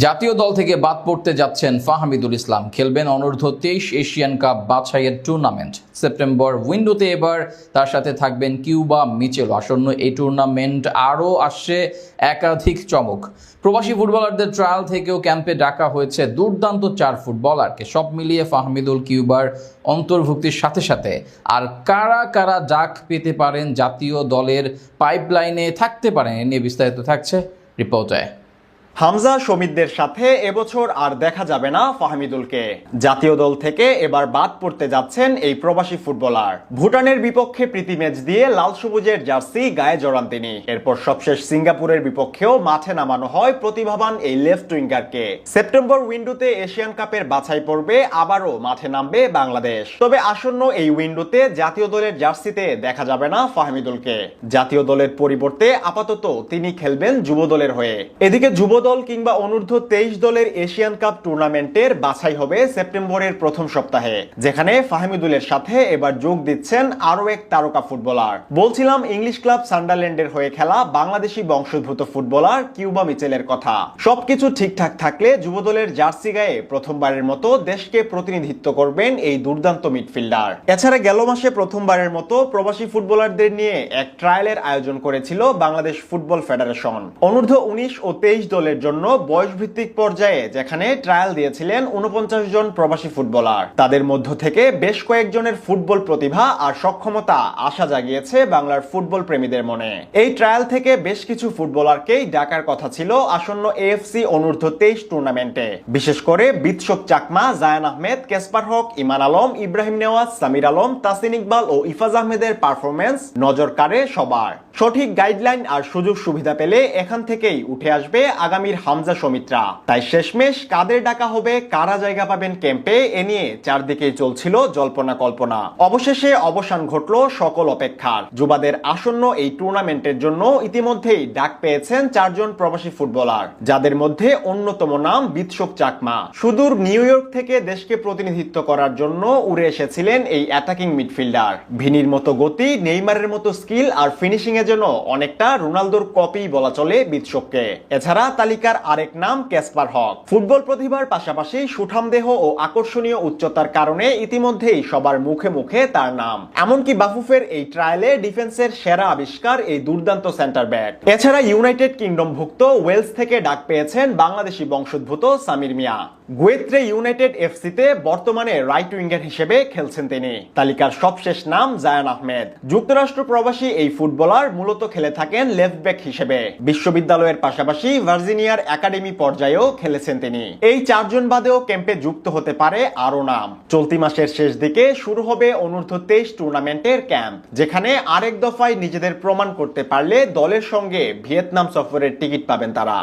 জাতীয় দল থেকে বাদ পড়তে যাচ্ছেন ফাহমিদুল ইসলাম। খেলবেন অনূর্ধ্ব 23 এশিয়ান কাপ বাছাইয়ের টুর্নামেন্ট। সেপ্টেম্বর উইন্ডোতে এবার তার সাথে থাকবেন কিউবা মিচেল। আসন্ন এই টুর্নামেন্ট আরও আসছে একাধিক চমক। প্রবাসী ফুটবলারদের ট্রায়াল থেকেও ক্যাম্পে ডাকা হয়েছে দুর্দান্ত 4 ফুটবলারকে। সব মিলিয়ে ফাহমিদুল কিউবার অন্তর্ভুক্তির সাথে সাথে আর কারা কারা ডাক পেতে পারেন, জাতীয় দলের পাইপলাইনে থাকতে পারেন, এ নিয়ে বিস্তারিত থাকছে রিপোর্টে। হামজা শমিদদের সাথে এবছর আর দেখা যাবে না ফাহমিদুলকে। জাতীয় দল থেকে এবার বাদ পড়তে যাচ্ছেন এই প্রবাসী ফুটবলার। ভুটানের বিপক্ষে প্রীতি ম্যাচ দিয়ে লাল সবুজের জার্সি গায়ে জড়ান তিনি। এরপর সবশেষ সিঙ্গাপুরের বিপক্ষেও মাঠে নামানো হয় প্রতিভাবান এই লেফট উইঙ্গারকে। সেপ্টেম্বর উইন্ডোতে এশিয়ান কাপের বাছাই পর্বে আবারও মাঠে নামবে বাংলাদেশ। তবে আসন্ন এই উইন্ডোতে জাতীয় দলের জার্সিতে দেখা যাবে না ফাহমিদুলকে। জাতীয় দলের পরিবর্তে আপাতত তিনি খেলবেন যুব দলের হয়ে। এদিকে যুব দল কিংবা অনূর্ধ্ব 23 দলের এশিয়ান কাপ টুর্নামেন্টের বাছাই হবে সেপ্টেম্বরের প্রথম সপ্তাহে, যেখানে ফাহমিদুলের সাথে এবার যোগ দিচ্ছেন আরো এক তারকা ফুটবলার। বলছিলাম ইংলিশ ক্লাব সান্ডারল্যান্ডের হয়ে খেলা বাংলাদেশি বংশোদ্ভূত ফুটবলার কিউবা মিচেলের কথা। সবকিছু ঠিকঠাক থাকলে যুব দলের জার্সি গায়ে প্রথমবারের মতো দেশকে প্রতিনিধিত্ব করবেন এই দুর্দান্ত মিডফিল্ডার। এছাড়া গেল মাসে প্রথমবারের মতো প্রবাসী ফুটবলারদের নিয়ে এক ট্রায়ালের আয়োজন করেছিল বাংলাদেশ ফুটবল ফেডারেশন। অনূর্ধ্ব 19 ও 23 দলের জন্য বয়সভিত্তিক পর্যায়ে যেখানে ট্রায়াল দিয়েছিলেন 49 জন প্রবাসী ফুটবলার। তাদের মধ্য থেকে বেশ কয়েকজনের ফুটবল প্রতিভা আর সক্ষমতা আশা জাগিয়েছে বাংলার ফুটবল প্রেমীদের মনে। এই ট্রায়াল থেকে বেশ কিছু ফুটবলারকেই ডাকার কথা ছিল আসন্ন এএফসি অনূর্ধ্ব 23 টুর্নামেন্টে। বিশেষ করে বিৎসক চাকমা, জায়ান আহমেদ, কেসপার হক, ইমান আলম, ইব্রাহিম নেওয়াজ, সামির আলম, তাসিন ইকবাল ও ইফাজ আহমেদের পারফরমেন্স নজর কাড়ে সবার। সঠিক গাইডলাইন আর সুযোগ সুবিধা পেলে এখান থেকেই উঠে আসবে আগামীর হামজা শমিত্রা। তাই শেষমেশ কাদের ডাকা হবে, কারা জায়গা পাবেন ক্যাম্পে, এ নিয়ে চারদিকেই চলছিল জল্পনা কল্পনা। অবশেষে অবসান ঘটল সকল অপেক্ষার। যুবাদের আসন্ন এই টুর্নামেন্টের জন্য ইতিমধ্যেই ডাক পেয়েছেন 4 জন প্রবাসী ফুটবলার, যাদের মধ্যে অন্যতম নাম বিৎসক চাকমা। সুদূর নিউ ইয়র্ক থেকে দেশকে প্রতিনিধিত্ব করার জন্য উড়ে এসেছিলেন এই অ্যাটাকিং মিডফিল্ডার। ভিনির মতো গতি, নেইমারের মতো স্কিল আর ফিনিশিং এর জন্য অনেকটা রোনালদোর কপি বলা চলে বিৎসককে। এছাড়া তালিকার আরেক নাম কেসপার হক। ফুটবল প্রতিভার পাশাপাশি সুঠাম দেহ ও আকর্ষণীয় উচ্চতার কারণে ইতিমধ্যেই সবার মুখে মুখে তার নাম। এমনকি বাফুফের এই ট্রায়ালে ডিফেন্সের সেরা আবিষ্কার এই দুর্দান্ত সেন্টার ব্যাক। এছাড়া ইউনাইটেড কিংডম ভুক্ত ওয়েলস থেকে ডাক পেয়েছেন বাংলাদেশি বংশোদ্ভূত সামির মিয়া। গুয়েত্রে ইউনাইটেড এফসিতে বর্তমানে রাইট উইঙ্গার হিসেবে খেলছেন তিনি। তালিকার সবশেষ নাম জায়ান আহমেদ। যুক্তরাষ্ট্র প্রবাসী এই ফুটবলার মূলত খেলে থাকেন লেফট ব্যাক হিসেবে। বিশ্ববিদ্যালয়ের পাশাপাশি ভার্জিনিয়ার একাডেমি পর্যায়েও খেলেছেন তিনি। এই 4 জন বাদেও ক্যাম্পে যুক্ত হতে পারে আরো নাম। চলতি মাসের শেষ দিকে শুরু হবে অনূর্ধ্ব 23 টুর্নামেন্টের ক্যাম্প, যেখানে আরেক দফায় নিজেদের প্রমাণ করতে পারলে দলের সঙ্গে ভিয়েতনাম সফরের টিকিট পাবেন তারা।